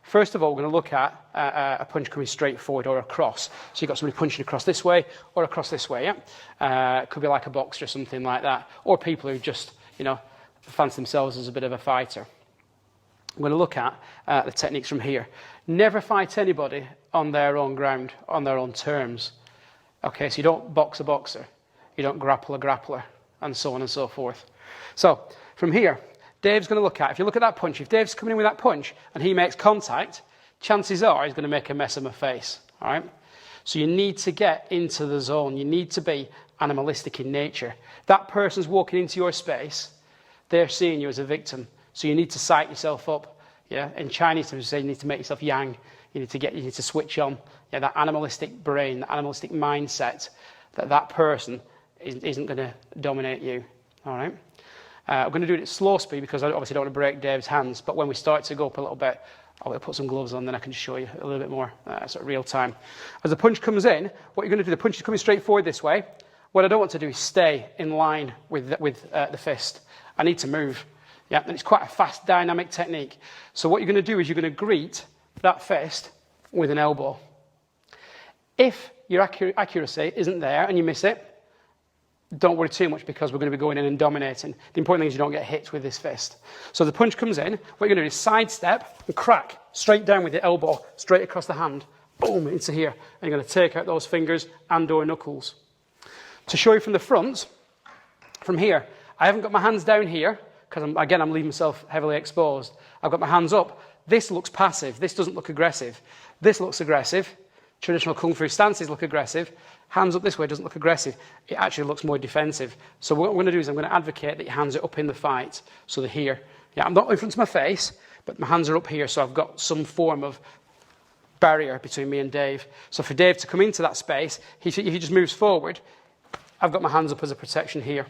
First of all, we're going to look at a punch coming straight forward or across. So you've got somebody punching across this way or across this way, yeah? It could be like a boxer or something like that. Or people who just, fancy themselves as a bit of a fighter. We're going to look at the techniques from here. Never fight anybody on their own ground, on their own terms. Okay, so you don't box a boxer. You don't grapple a grappler, and so on and so forth. So, from here, Dave's going to look at, if you look at that punch, if Dave's coming in with that punch and he makes contact, chances are he's going to make a mess of my face, all right? So you need to get into the zone. You need to be animalistic in nature. That person's walking into your space, they're seeing you as a victim. So you need to psych yourself up, yeah? In Chinese, we say you need to make yourself yang. You need to switch on, yeah, that animalistic brain, that animalistic mindset, that person isn't going to dominate you, all right? I'm going to do it at slow speed because I obviously don't want to break Dave's hands, but when we start to go up a little bit, I'll put some gloves on, then I can show you a little bit more sort of real time. As the punch comes in, what you're going to do, the punch is coming straight forward this way. What I don't want to do is stay in line with the fist. I need to move, yeah, and it's quite a fast, dynamic technique. So what you're going to do is you're going to greet that fist with an elbow. If your accuracy isn't there and you miss it, don't worry too much because we're going to be going in and dominating. The important thing is you don't get hit with this fist. So the punch comes in, what you're going to do is sidestep and crack straight down with the elbow, straight across the hand, boom, into here. And you're going to take out those fingers and or knuckles. To show you from the front, from here, I haven't got my hands down here because, I'm leaving myself heavily exposed. I've got my hands up. This looks passive. This doesn't look aggressive. This looks aggressive. Traditional Kung Fu stances look aggressive. Hands up this way doesn't look aggressive. It actually looks more defensive. So what I'm going to do is I'm going to advocate that your hands are up in the fight. So they're here. Yeah, I'm not in front of my face, but my hands are up here, so I've got some form of barrier between me and Dave. So for Dave to come into that space, if he just moves forward, I've got my hands up as a protection here.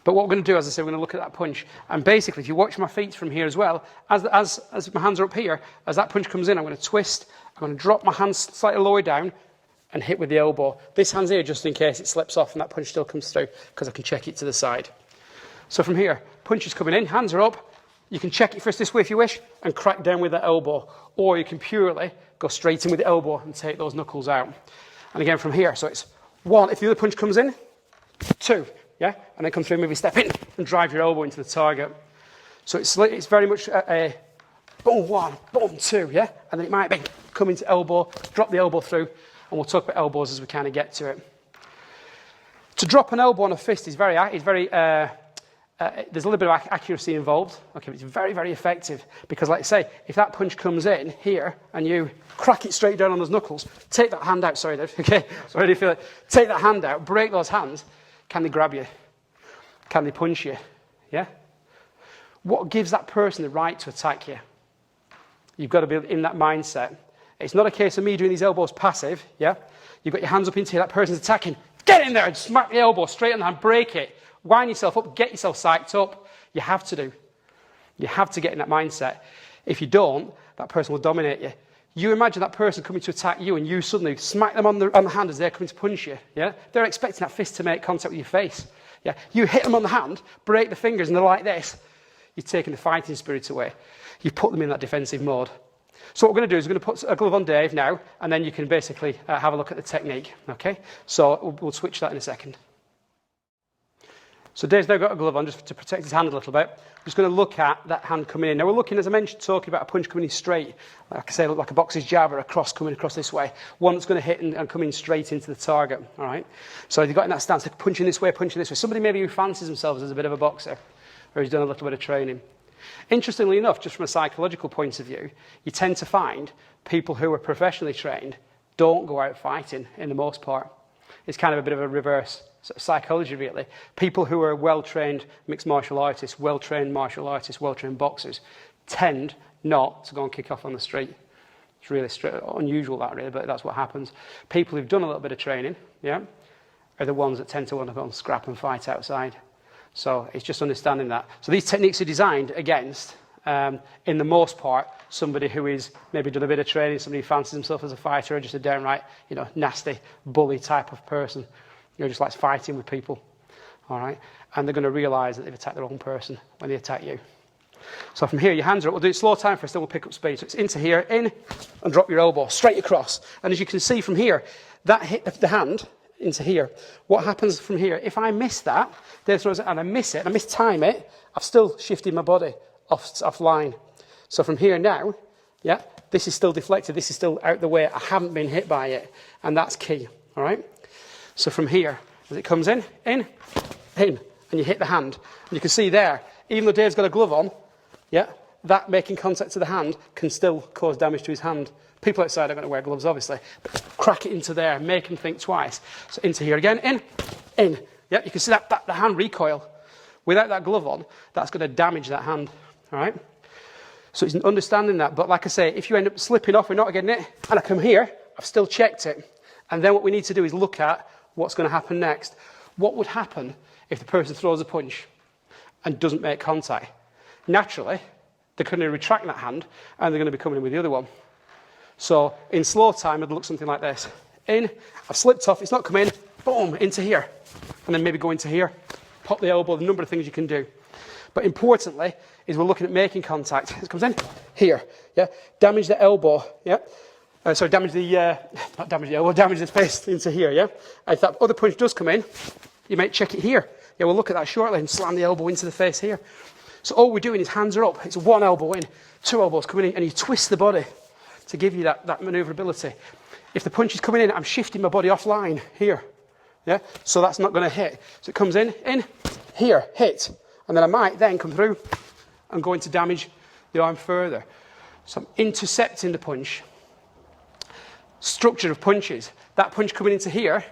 But what we're going to do, as I said, we're going to look at that punch. And basically, if you watch my feet from here as well, as my hands are up here, as that punch comes in, I'm going to twist. I'm going to drop my hands slightly lower down and hit with the elbow. This hand's here just in case it slips off and that punch still comes through because I can check it to the side. So from here, punch is coming in, hands are up. You can check it first this way if you wish and crack down with that elbow. Or you can purely go straight in with the elbow and take those knuckles out. And again from here, so it's one, if the other punch comes in, two, yeah? And then come through, maybe step in and drive your elbow into the target. So it's very much a boom, one, boom, two, yeah? And then it might be come into elbow, drop the elbow through, and we'll talk about elbows as we kind of get to it. To drop an elbow on a fist is there's a little bit of accuracy involved. Okay, but it's very, very effective because, like I say, if that punch comes in here and you crack it straight down on those knuckles, take that hand out. Sorry, Dave. Okay, sorry, do you feel it? Take that hand out, break those hands. Can they grab you? Can they punch you? Yeah. What gives that person the right to attack you? You've got to be in that mindset. It's not a case of me doing these elbows passive, yeah? You've got your hands up into here, that person's attacking. Get in there and smack the elbow straight on the hand, break it. Wind yourself up, get yourself psyched up. You have to do. You have to get in that mindset. If you don't, that person will dominate you. You imagine that person coming to attack you and you suddenly smack them on the hand as they're coming to punch you, yeah? They're expecting that fist to make contact with your face, yeah? You hit them on the hand, break the fingers, and they're like this. You're taking the fighting spirit away. You put them in that defensive mode. So what we're going to do is we're going to put a glove on Dave now, and then you can basically have a look at the technique, okay? So we'll switch that in a second. So Dave's now got a glove on just to protect his hand a little bit. We're just going to look at that hand coming in. Now we're looking, as I mentioned, talking about a punch coming in straight. Like I say, like a boxer's jab or a cross coming across this way. One that's going to hit and come in straight into the target, all right? So if you've got in that stance, like punching this way, somebody maybe who fancies themselves as a bit of a boxer or who's done a little bit of training. Interestingly enough, just from a psychological point of view, you tend to find people who are professionally trained don't go out fighting in the most part. It's kind of a bit of a reverse sort of psychology, really. People who are well-trained mixed martial artists, well-trained martial artists, well-trained boxers, tend not to go and kick off on the street. It's really unusual, that, really, but that's what happens. People who've done a little bit of training, yeah, are the ones that tend to want to go and scrap and fight outside. So it's just understanding that. So these techniques are designed against, in the most part, somebody who is maybe done a bit of training, somebody who fancies himself as a fighter, or just a downright, nasty, bully type of person, just likes fighting with people. All right, and they're going to realise that they've attacked the wrong person when they attack you. So from here, your hands are up. We'll do it slow time first, then we'll pick up speed. So it's into here, in, and drop your elbow straight across. And as you can see from here, that hit the hand into here. What happens from here? If I miss that, and I miss it, and I mistime it, I've still shifted my body off line. So from here now, yeah, this is still deflected. This is still out the way. I haven't been hit by it. And that's key, all right? So from here, as it comes in, and you hit the hand. And you can see there, even though Dave's got a glove on, yeah, that making contact to the hand can still cause damage to his hand. People outside are going to wear gloves, obviously. But crack it into there, make him think twice. So into here again, in. Yeah, you can see that the hand recoil. Without that glove on, that's going to damage that hand, all right? So it's understanding that. But like I say, if you end up slipping off and not getting it, and I come here, I've still checked it. And then what we need to do is look at what's going to happen next. What would happen if the person throws a punch and doesn't make contact? Naturally, they're going to retract that hand and they're going to be coming in with the other one. So in slow time, it'd look something like this. In, I've slipped off, it's not come in, boom, into here. And then maybe go into here, pop the elbow, the number of things you can do. But importantly, is we're looking at making contact. It comes in here, yeah? Damage the elbow, yeah? Damage the, not damage the elbow, damage the face into here, yeah? And if that other punch does come in, you might check it here. Yeah, we'll look at that shortly and slam the elbow into the face here. So all we're doing is hands are up. It's one elbow in, two elbows coming in, and you twist the body to give you that maneuverability. If the punch is coming in, I'm shifting my body offline here, yeah? So that's not going to hit. So it comes in, here, hit. And then I might then come through and go into damage the arm further. So I'm intercepting the punch. Structure of punches. That punch coming into here,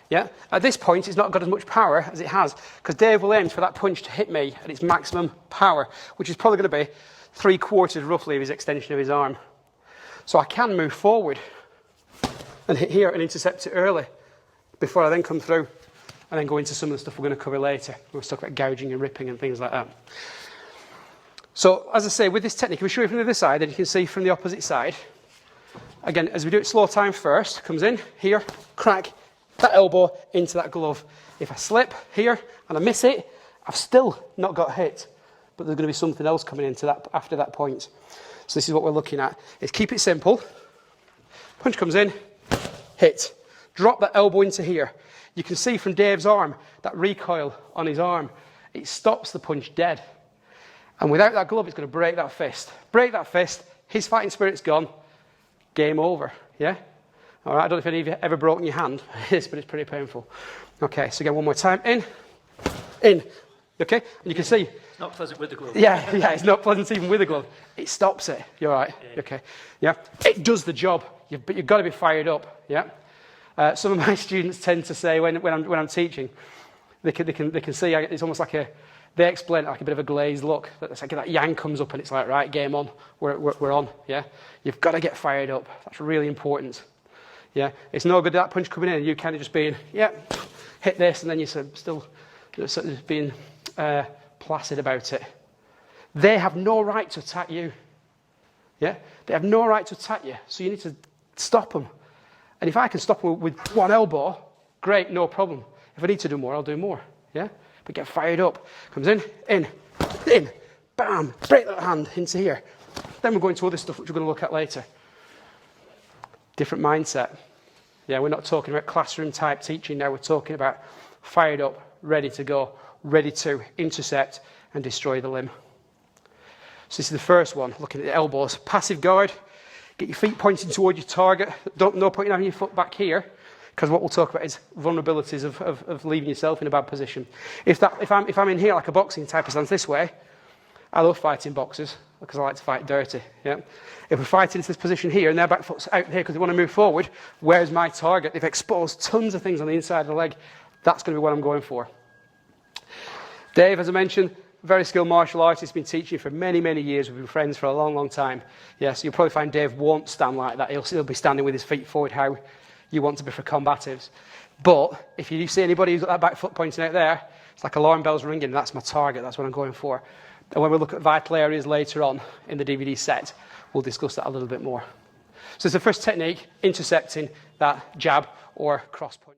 yeah, at this point it's not got as much power as it has, because Dave will aim for that punch to hit me at its maximum power, which is probably going to be 3/4 roughly of his extension of his arm. So I can move forward and hit here and intercept it early before I then come through and then go into some of the stuff we're going to cover later. We'll talk about gouging and ripping and things like that. So as I say, with this technique, if we show you from the other side, then you can see from the opposite side. Again, as we do it slow time first, comes in, here, crack, that elbow into that glove. If I slip here and I miss it, I've still not got hit, but there's going to be something else coming into that after that point. So this is what we're looking at. Is keep it simple. Punch comes in, hit. Drop that elbow into here. You can see from Dave's arm, that recoil on his arm, it stops the punch dead. And without that glove, it's going to break that fist. Break that fist, his fighting spirit's gone, game over, yeah? All right, I don't know if any of you have ever broken your hand. It is, but it's pretty painful. Okay, so again, one more time. In. Okay, and you can see. It's not pleasant with the glove. Yeah, it's not pleasant even with the glove. It stops it. You're right. Yeah. Okay, yeah. It does the job, but you've got to be fired up, yeah? Some of my students tend to say when I'm teaching, they can see it's almost like they explain it like a bit of a glazed look. It's like that yang comes up and it's like, right, game on, we're on, yeah? You've got to get fired up. That's really important, yeah? It's no good that punch coming in and you kind of just being, yeah, hit this, and then you're still sort of being placid about it. They have no right to attack you, yeah? They have no right to attack you, so you need to stop them. And if I can stop them with one elbow, great, no problem. If I need to do more, I'll do more, yeah? But get fired up. Comes in, bam, break that hand into here. Then we're going to other stuff which we're going to look at later. Different mindset. Yeah, we're not talking about classroom type teaching now. We're talking about fired up, ready to go, ready to intercept and destroy the limb. So this is the first one, looking at the elbows. Passive guard. Get your feet pointing toward your target. No point in having your foot back here, because what we'll talk about is vulnerabilities of leaving yourself in a bad position. If I'm in here like a boxing type of stance this way, I love fighting boxers because I like to fight dirty. Yeah. If we're fighting into this position here and their back foot's out here because they want to move forward, where's my target? They've exposed tons of things on the inside of the leg. That's going to be what I'm going for. Dave, as I mentioned, very skilled martial artist, been teaching for many, many years. We've been friends for a long, long time. Yeah, so you'll probably find Dave won't stand like that. He'll be standing with his feet forward how you want to be for combatives. But if you see anybody who's got that back foot pointing out there, it's like alarm bells ringing. That's my target. That's what I'm going for. And when we look at vital areas later on in the DVD set, we'll discuss that a little bit more. So it's the first technique, intercepting that jab or cross punch.